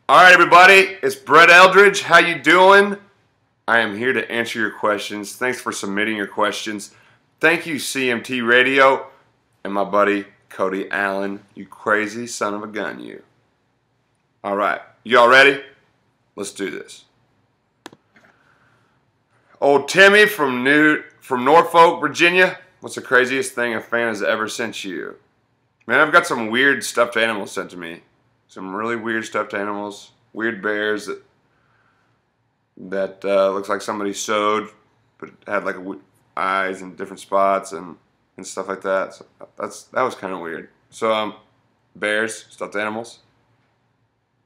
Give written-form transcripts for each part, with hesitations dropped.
All right, everybody, it's Brett Eldredge. How you doing? I am here to answer your questions. Thanks for submitting your questions. Thank you, CMT Radio, and my buddy Cody Allen. You crazy son of a gun, you. All right, y'all ready? Let's do this. Old Timmy from Norfolk, Virginia. What's the craziest thing a fan has ever sent you? Man, I've got some weird stuffed animals sent to me. Some really weird stuffed animals. Weird bears that looks like somebody sewed, but it had like eyes in different spots and stuff like that. So that was kind of weird. So bears, stuffed animals.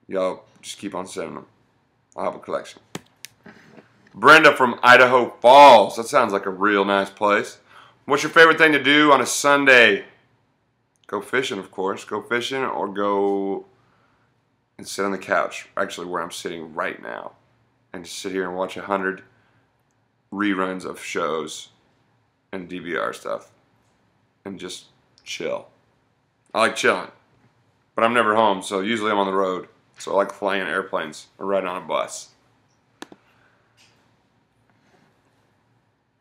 Y'all just keep on sending them. I'll have a collection. Brenda from Idaho Falls. That sounds like a real nice place. What's your favorite thing to do on a Sunday? Go fishing, of course. Go fishing or go and sit on the couch, actually where I'm sitting right now, and just sit here and watch 100 reruns of shows and DVR stuff and just chill. I like chilling, but I'm never home, so usually I'm on the road. So I like flying airplanes or riding on a bus.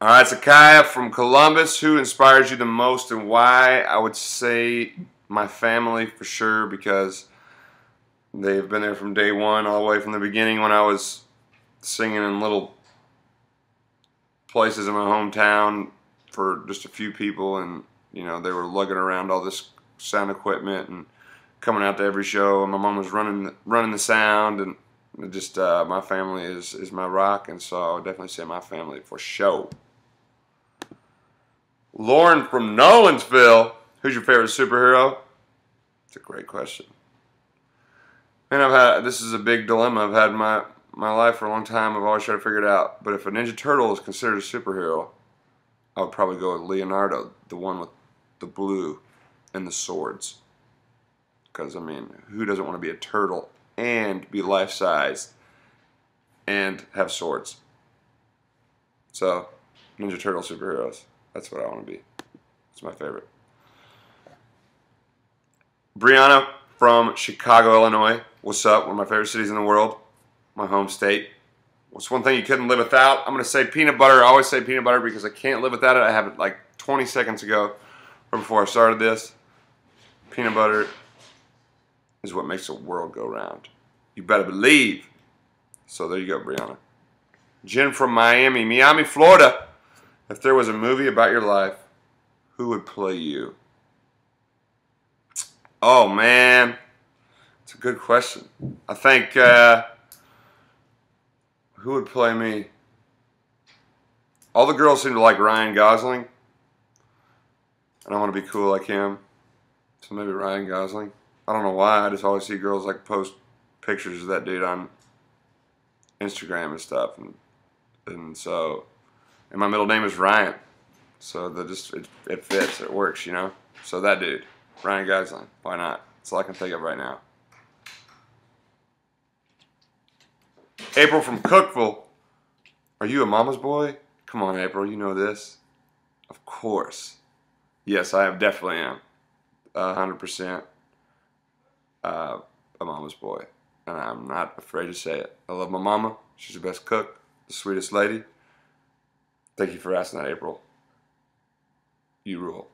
All right, Sakaya from Columbus. Who inspires you the most and why? I would say my family for sure, because they've been there from day one, all the way from the beginning when I was singing in little places in my hometown for just a few people, and you know, they were lugging around all this sound equipment and coming out to every show, and my mom was running the sound, and just my family is my rock, and so I would definitely say my family for sure. Lauren from Nolensville. Who's your favorite superhero? It's a great question. Man, this is a big dilemma. I've had my life for a long time. I've always tried to figure it out. But if a Ninja Turtle is considered a superhero, I would probably go with Leonardo, the one with the blue and the swords. Because, I mean, who doesn't want to be a turtle and be life-sized and have swords? So, Ninja Turtle superheroes. That's what I want to be. It's my favorite. Brianna from Chicago, Illinois. What's up? One of my favorite cities in the world. My home state. What's one thing you couldn't live without? I'm going to say peanut butter. I always say peanut butter because I can't live without it. I have it like 20 seconds ago or before I started this. Peanut butter is what makes the world go round. You better believe. So there you go, Brianna. Jen from Miami, Florida. If there was a movie about your life, who would play you? Oh, man. It's a good question. I think, who would play me? All the girls seem to like Ryan Gosling. And I want to be cool like him. So maybe Ryan Gosling. I don't know why. I just always see girls like post pictures of that dude on Instagram and stuff. And so, and my middle name is Ryan. So it fits. It works, you know. So that dude, Ryan Gosling. Why not? That's all I can think of right now. April from Cookville. Are you a mama's boy? Come on, April. You know this. Of course. Yes, I definitely am. 100% a mama's boy. And I'm not afraid to say it. I love my mama. She's the best cook. The sweetest lady. Thank you for asking that, April. You rule.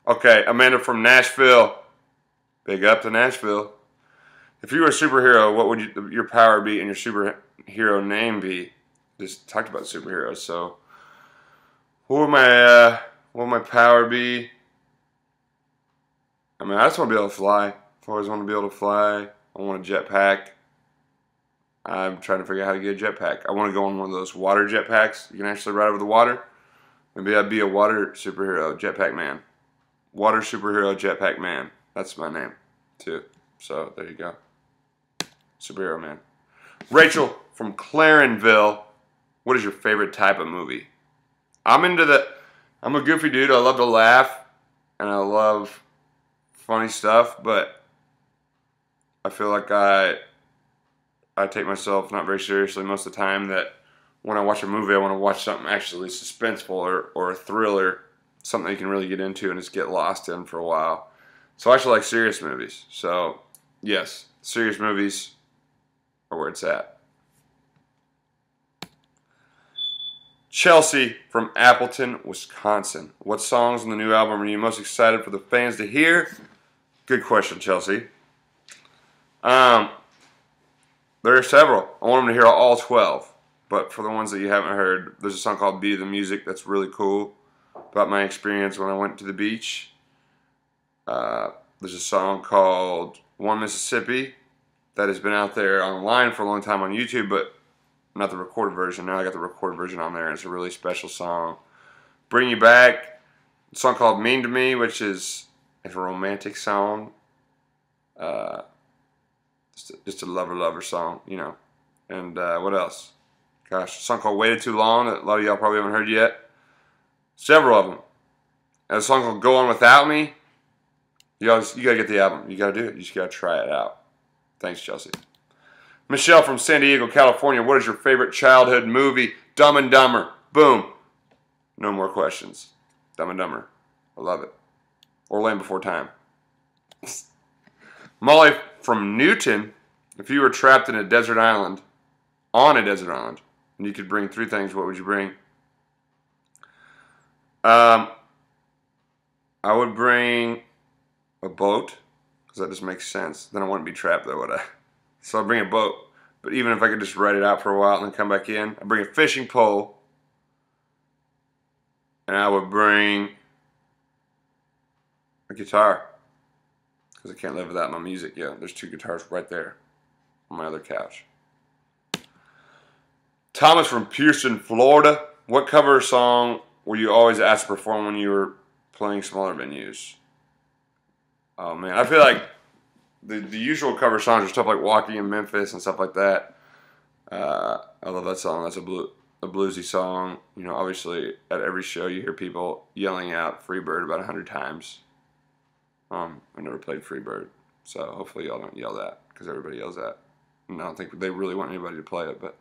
Okay, Amanda from Nashville. Big up to Nashville. If you were a superhero, what would your power be and your superhero name be? Just talked about superheroes, so what would my power be? I mean, I just want to be able to fly. I've always wanted to be able to fly. I want a jetpack. I'm trying to figure out how to get a jetpack. I want to go on one of those water jetpacks. You can actually ride over the water. Maybe I'd be a water superhero, jetpack man. Water superhero, jetpack man. That's my name, too. So, there you go. Superhero man. Rachel from Clarenville. What is your favorite type of movie? I'm a goofy dude. I love to laugh. And I love funny stuff. But I feel like I take myself not very seriously most of the time. That when I watch a movie, I want to watch something actually suspenseful or a thriller. Something you can really get into and just get lost in for a while. So I actually like serious movies. So, yes, serious movies are where it's at. Chelsea from Appleton, Wisconsin. What songs on the new album are you most excited for the fans to hear? Good question, Chelsea. There are several. I want them to hear all 12. But for the ones that you haven't heard, there's a song called Beat of the Music that's really cool about my experience when I went to the beach. There's a song called One Mississippi that has been out there online for a long time on YouTube, but not the recorded version. Now I got the recorded version on there, and it's a really special song. Bring You Back, a song called Mean to Me, which is a romantic song. Just a lover song, you know. And what else? Gosh, a song called Waited Too Long that a lot of y'all probably haven't heard yet. Several of them. And a song called Go On Without Me. You gotta get the album. You gotta do it. You just gotta try it out. Thanks, Chelsea. Michelle from San Diego, California. What is your favorite childhood movie? Dumb and Dumber. Boom. No more questions. Dumb and Dumber. I love it. Or Land Before Time. Molly from Newton. If you were trapped in a desert island, on a desert island, and you could bring 3 things, what would you bring? I would bring a boat, because that just makes sense. Then I wouldn't be trapped though, would I? So I'd bring a boat. But even if I could just ride it out for a while and then come back in, I'd bring a fishing pole. And I would bring a guitar. Because I can't live without my music. Yeah, there's 2 guitars right there on my other couch. Thomas from Pearson, Florida. What cover song were you always asked to perform when you were playing smaller venues? Oh man, I feel like the usual cover songs are stuff like Walking in Memphis and stuff like that. I love that song. That's a bluesy song. You know, obviously at every show you hear people yelling out Freebird about 100 times. I never played Freebird, so hopefully y'all don't yell that, because everybody yells that. And I don't think they really want anybody to play it. But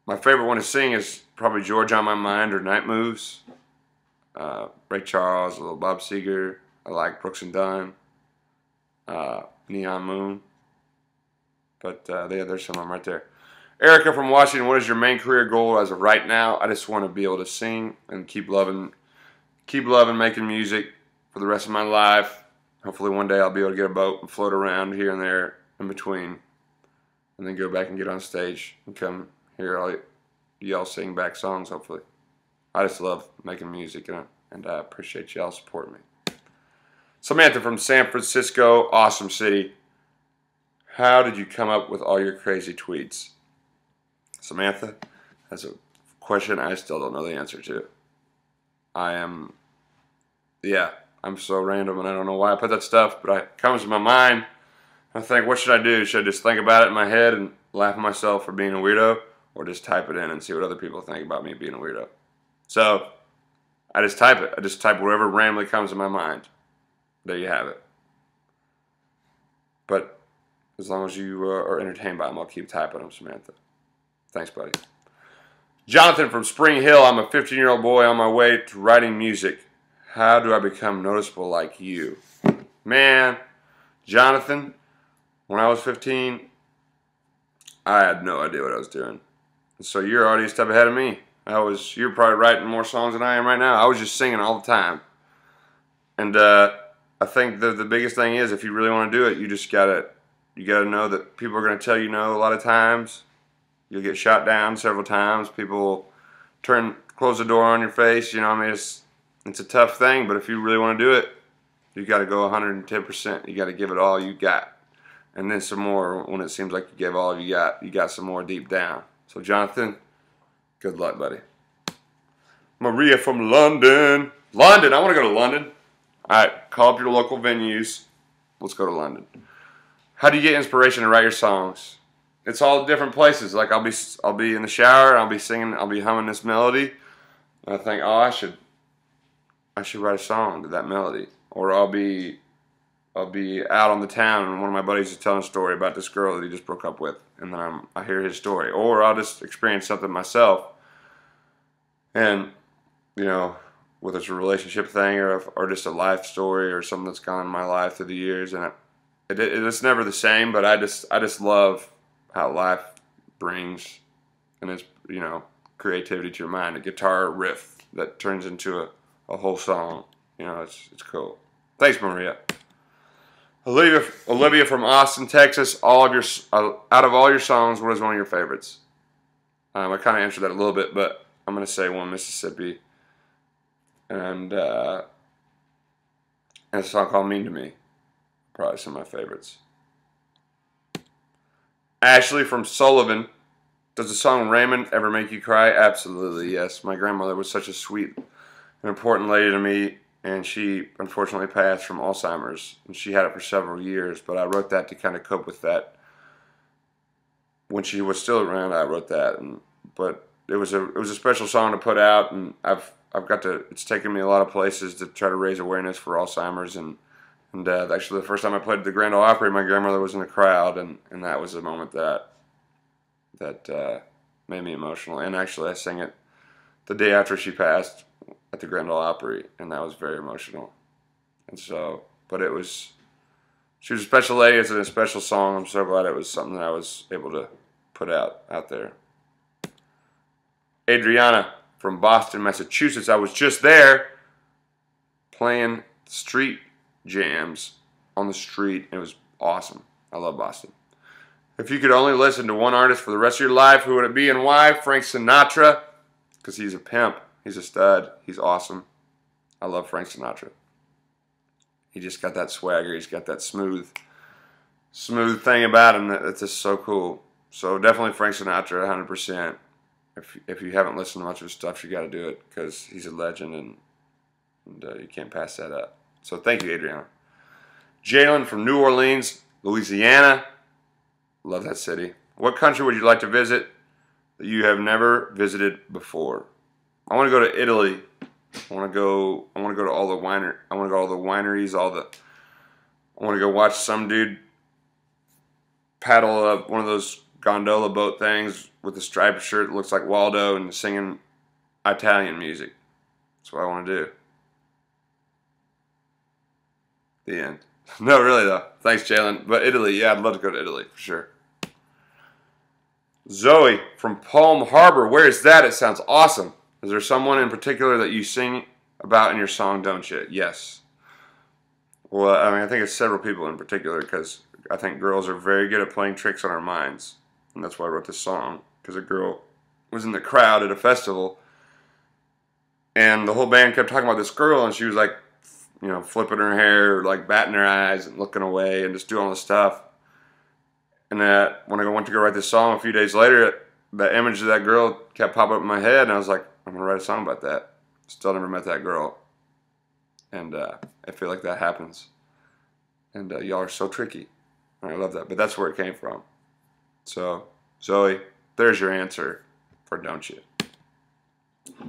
my favorite one to sing is probably George on My Mind or Night Moves. Ray Charles, a little Bob Seger. I like Brooks and Dunn. Neon Moon. But there's some of them right there. Erica from Washington, what is your main career goal as of right now? I just want to be able to sing and keep loving making music for the rest of my life. Hopefully one day I'll be able to get a boat and float around here and there in between, and then go back and get on stage and come hear y'all sing back songs, hopefully. I just love making music, and I appreciate y'all supporting me. Samantha from San Francisco, awesome city. How did you come up with all your crazy tweets? Samantha, that's a question I still don't know the answer to. I'm so random, and I don't know why I put that stuff, but it comes to my mind. I think, what should I do? Should I just think about it in my head and laugh at myself for being a weirdo, or just type it in and see what other people think about me being a weirdo? So I just type it. I just type whatever randomly comes to my mind. There you have it. But as long as you are entertained by them, I'll keep typing them, Samantha. Thanks, buddy. Jonathan from Spring Hill. I'm a 15-year-old boy on my way to writing music. How do I become noticeable like you? Man, Jonathan, when I was 15, I had no idea what I was doing. So you're already a step ahead of me. You're probably writing more songs than I am right now. I was just singing all the time. And I think the biggest thing is, if you really want to do it, you gotta know that people are gonna tell you no a lot of times. You'll get shot down several times. People close the door on your face. You know, I mean, it's a tough thing, but if you really want to do it, you got to go 110%. You got to give it all you got, and then some more when it seems like you gave all you got. You got some more deep down. So Jonathan, good luck, buddy. Maria from London. London, I want to go to London. All right, call up your local venues. Let's go to London. How do you get inspiration to write your songs? It's all different places. Like I'll be in the shower, I'll be singing, I'll be humming this melody, and I think, oh, I should write a song to that melody. Or I'll be out on the town, and one of my buddies is telling a story about this girl that he just broke up with, and then I hear his story. Or I'll just experience something myself, and you know, whether it's a relationship thing or just a life story or something that's gone in my life through the years, and It's never the same, but I just love how life brings, and it's, you know, creativity to your mind. A guitar riff that turns into a whole song. You know, it's cool. Thanks, Maria. Olivia from Austin, Texas. Out of all your songs, what is one of your favorites? I kind of answered that a little bit, but I'm gonna say One Mississippi, and a song called Mean to Me. Probably some of my favorites. Ashley from Sullivan. Does the song Raymond ever make you cry? Absolutely, yes. My grandmother was such a sweet and important lady to me, and she unfortunately passed from Alzheimer's, and she had it for several years, but I wrote that to kind of cope with that. When she was still around, I wrote that, but it was a special song to put out, and it's taken me a lot of places to try to raise awareness for Alzheimer's, and actually the first time I played at the Grand Ole Opry, my grandmother was in the crowd, and that was a moment that made me emotional. And actually I sang it the day after she passed at the Grand Ole Opry, and that was very emotional. And so, but she was a special lady. It's a special song. I'm so glad it was something that I was able to put out there. Adriana from Boston, Massachusetts. I was just there playing street jams on the street. It was awesome. I love Boston. If you could only listen to one artist for the rest of your life, who would it be and why? Frank Sinatra, because he's a pimp. He's a stud. He's awesome. I love Frank Sinatra. He just got that swagger. He's got that smooth thing about him that's just so cool. So definitely Frank Sinatra, 100%. If you haven't listened to much of his stuff, you got to do it, because he's a legend, and you can't pass that up. So thank you, Adriana. Jalen from New Orleans, Louisiana. Love that city. What country would you like to visit that you have never visited before? I want to go to Italy. I want to go to all the wineries, I want to go watch some dude paddle up one of those gondola boat things with a striped shirt that looks like Waldo and singing Italian music. That's what I want to do. The end. No, really though. Thanks, Jalen. But Italy, yeah, I'd love to go to Italy for sure. Zoe from Palm Harbor. Where is that? It sounds awesome. Is there someone in particular that you sing about in your song, don't you? Yes. Well, I mean, I think it's several people in particular, because I think girls are very good at playing tricks on our minds. And that's why I wrote this song, because a girl was in the crowd at a festival, and the whole band kept talking about this girl, and she was like, you know, flipping her hair, like batting her eyes and looking away and just doing all this stuff. And when I went to go write this song a few days later, the image of that girl kept popping up in my head, and I was like, I'm going to write a song about that. Still never met that girl. And I feel like that happens. And y'all are so tricky. And I love that. But that's where it came from. So, Zoe, there's your answer for Don't You.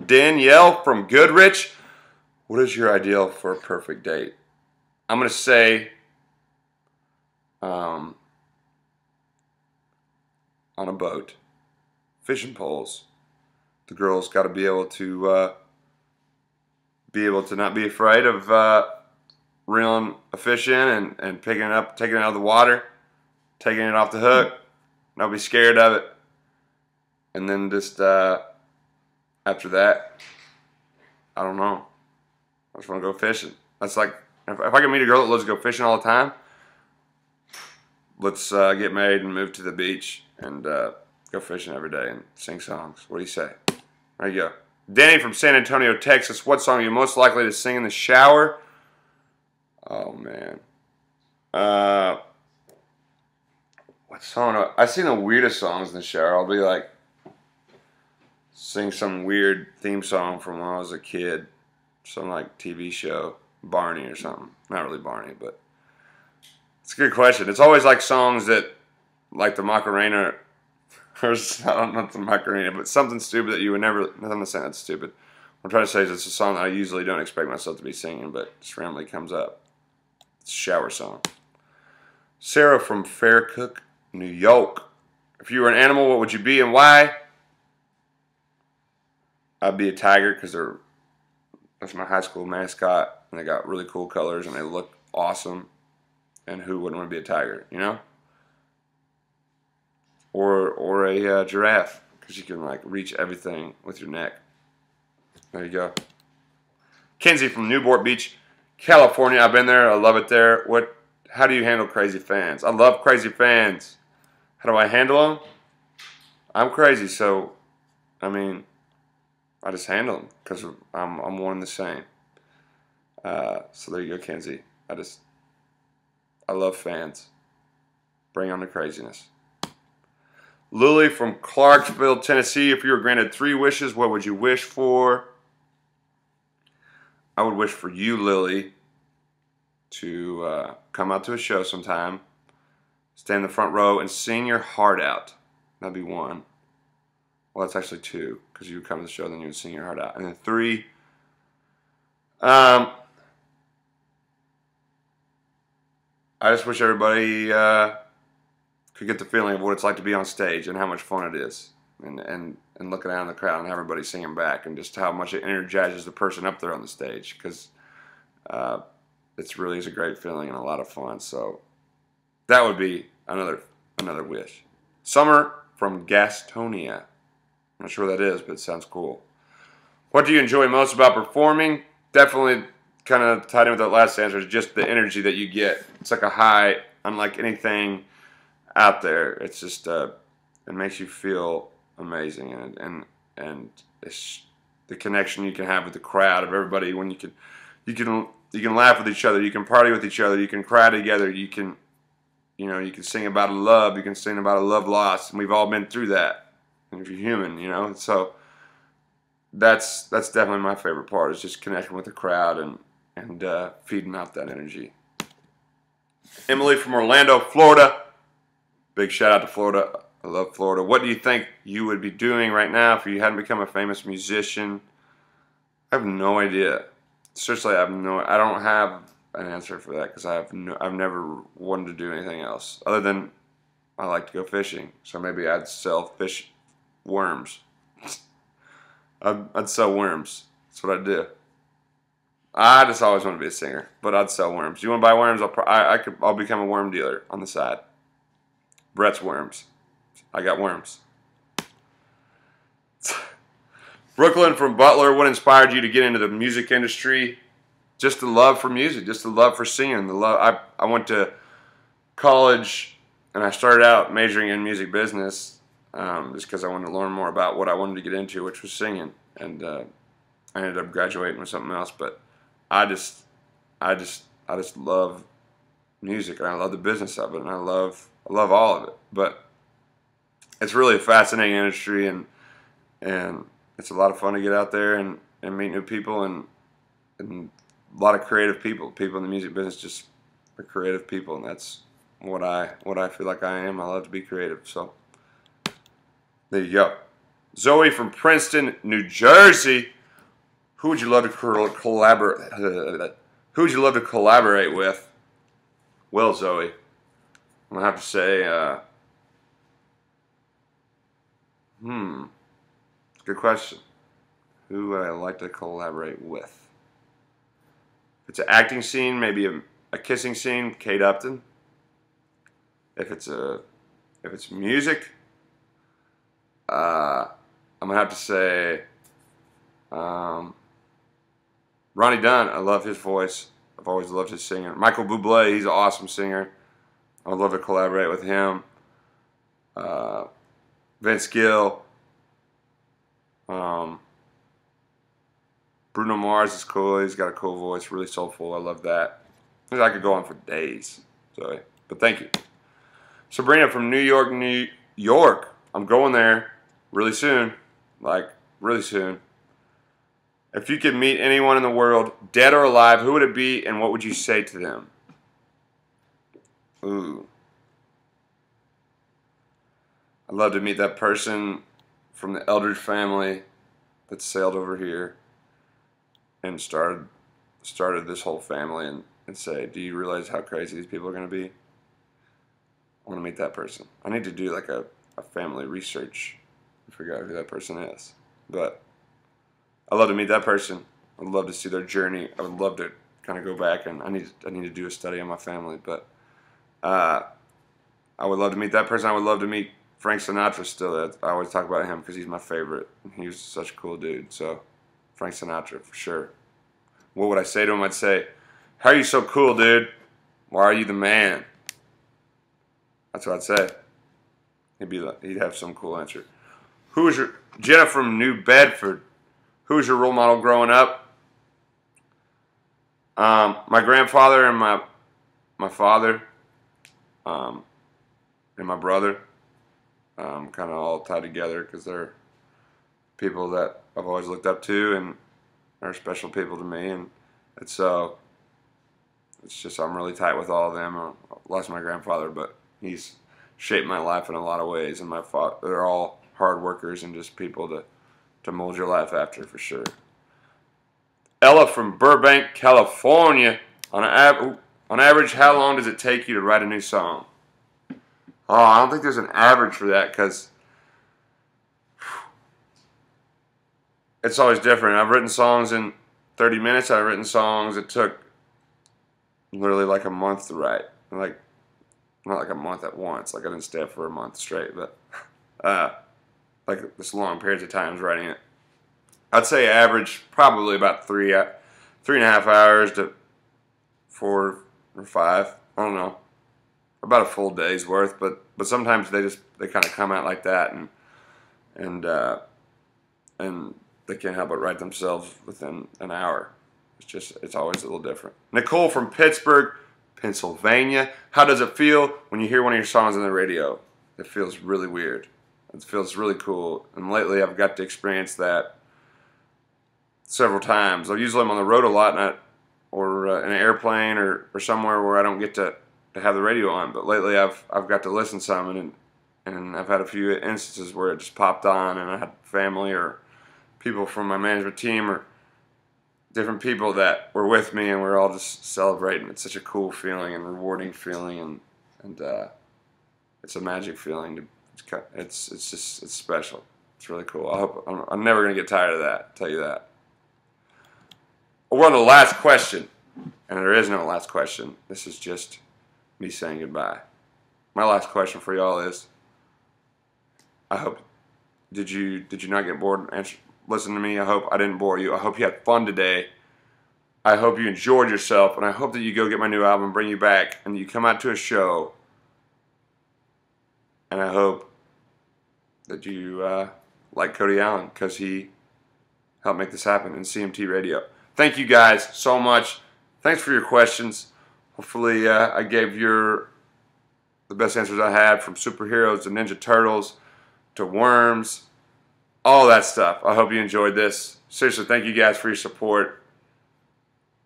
Danielle from Goodrich. What is your ideal for a perfect date? I'm going to say on a boat, fishing poles. The girl's got to be able to not be afraid of reeling a fish in and picking it up, taking it out of the water, taking it off the hook. Not be scared of it. And then just after that, I don't know. I just want to go fishing. That's like, if I can meet a girl that loves to go fishing all the time, let's get married and move to the beach and go fishing every day and sing songs. What do you say? There you go. Danny from San Antonio, Texas. What song are you most likely to sing in the shower? Oh, man. What song? I sing the weirdest songs in the shower. I'll be like, sing some weird theme song from when I was a kid. Some like TV show. Barney or something. Not really Barney, but it's a good question. It's always like songs that, like the Macarena, or I don't know the Macarena, but something stupid that you would never, nothing to say that's stupid. What I'm trying to say is it's a song that I usually don't expect myself to be singing, but just randomly comes up. It's a shower song. Sarah from Faircook, New York. If you were an animal, what would you be and why? I'd be a tiger, because that's my high school mascot, and they got really cool colors and they look awesome. And who wouldn't want to be a tiger, you know? Or a giraffe, because you can like reach everything with your neck. There you go. Kenzi from Newport Beach, California. I've been there. I love it there. How do you handle crazy fans? I love crazy fans. How do I handle them? I'm crazy, so I mean, I just handle them because I'm one and the same. So there you go, Kenzi. I love fans. Bring on the craziness. Lily from Clarksville, Tennessee. If you were granted 3 wishes, what would you wish for? I would wish for you, Lily, to come out to a show sometime, stand in the front row, and sing your heart out. That'd be 1. Well, that's actually 2, because you would come to the show, then you would sing your heart out. And then 3, I just wish everybody could get the feeling of what it's like to be on stage and how much fun it is. And looking out in the crowd and everybody singing back, and just how much it energizes the person up there on the stage, because it really is a great feeling and a lot of fun. So that would be another wish. Summer from Gastonia. I'm not sure what that is, but it sounds cool. What do you enjoy most about performing? Definitely kind of tied in with that last answer is just the energy that you get. It's like a high, unlike anything out there. It's just it makes you feel amazing, and it's the connection you can have with the crowd of everybody when you can laugh with each other, you can party with each other, you can cry together, you can sing about love, you can sing about a love lost, and we've all been through that. And if you're human, so that's definitely my favorite part, is just connecting with the crowd and feeding out that energy. Emily from Orlando, Florida. Big shout out to Florida. I love Florida. What do you think you would be doing right now if you hadn't become a famous musician? I have no idea. Seriously, I don't have an answer for that, because I've never wanted to do anything else other than I like to go fishing. So maybe I'd sell fish worms. I'd sell worms. That's what I'd do. I just always want to be a singer, but I'd sell worms. You want to buy worms? I'll become a worm dealer on the side. Brett's worms. I got worms. Brooklyn from Butler. What inspired you to get into the music industry? Just the love for music, just the love for singing. I went to college and I started out majoring in music business, just because I wanted to learn more about what I wanted to get into, which was singing. And I ended up graduating with something else. But I just love music, and I love the business of it, and I love all of it. But it's really a fascinating industry, and it's a lot of fun to get out there and meet new people, and a lot of creative people. People in the music business just are creative people, and that's what I feel like I am. I love to be creative. So there you go. Zoe from Princeton, New Jersey. Who would you love to collaborate? Who would you love to collaborate with? Well, Zoe, I'm gonna have to say, good question. Who would I like to collaborate with? If it's an acting scene, maybe a kissing scene, Kate Upton. If it's music, I'm gonna have to say Ronnie Dunn. I love his voice. I've always loved his singing. Michael Bublé, he's an awesome singer. I would love to collaborate with him. Vince Gill. Bruno Mars is cool. He's got a cool voice, really soulful. I love that. I could go on for days. So, but thank you. Sabrina from New York. I'm going there really soon. Like, really soon. If you could meet anyone in the world, dead or alive, who would it be, and what would you say to them? Ooh. I'd love to meet that person from the Eldredge family that sailed over here and started this whole family, and say, do you realize how crazy these people are going to be? I want to meet that person. I need to do like a family research to figure out who that person is. But I'd love to meet that person. I'd love to see their journey. I would love to kind of go back, and I need to do a study on my family. But I would love to meet that person. I would love to meet Frank Sinatra still. I always talk about him because he's my favorite. He was such a cool dude. So Frank Sinatra for sure. What would I say to him? I'd say, how are you so cool, dude? Why are you the man? That's what I'd say. He'd have some cool answer. Who was your Jenna from New Bedford? Who was your role model growing up? My grandfather and my father, and my brother, kind of all tied together because they're people that I've always looked up to and are special people to me, and it's just I'm really tight with all of them. I lost my grandfather, but he's shaped my life in a lot of ways, and they're all hard workers and just people to mold your life after for sure. Ella from Burbank, California. On average, how long does it take you to write a new song? Oh, I don't think there's an average for that because it's always different. I've written songs in 30 minutes. I've written songs that took literally like a month to write. Like, not like a month at once. Like I didn't stay up for a month straight, but like this long periods of times writing it. I'd say average probably about 3.5 hours to 4 or 5. I don't know. About a full day's worth, but sometimes they kind of come out like that, and they can't help but write themselves within an hour. It's always a little different. Nicole from Pittsburgh, Pennsylvania. How does it feel when you hear one of your songs on the radio? It feels really weird. It feels really cool, and lately I've got to experience that several times. Usually I'm on the road a lot, or in an airplane or somewhere where I don't get to have the radio on. But lately I've got to listen some, and I've had a few instances where it just popped on, and I had family or people from my management team or different people that were with me, and we're all just celebrating. It's such a cool feeling and rewarding feeling, and it's a magic feeling. It's special. It's really cool. I'm never gonna get tired of that. I'll tell you that. We're on the last question, and there is no last question. This is just me saying goodbye. My last question for y'all is: I hope did you not get bored? Listen to me. I hope I didn't bore you. I hope you had fun today. I hope you enjoyed yourself, and I hope that you go get my new album, Bring You Back, and you come out to a show. And I hope that you like Cody Allen, because he helped make this happen in CMT Radio. Thank you guys so much. Thanks for your questions. Hopefully I gave the best answers I had, from superheroes to Ninja Turtles to worms, all that stuff. I hope you enjoyed this. Seriously, thank you guys for your support.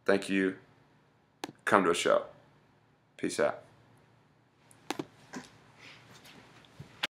Thank you. Come to a show. Peace out.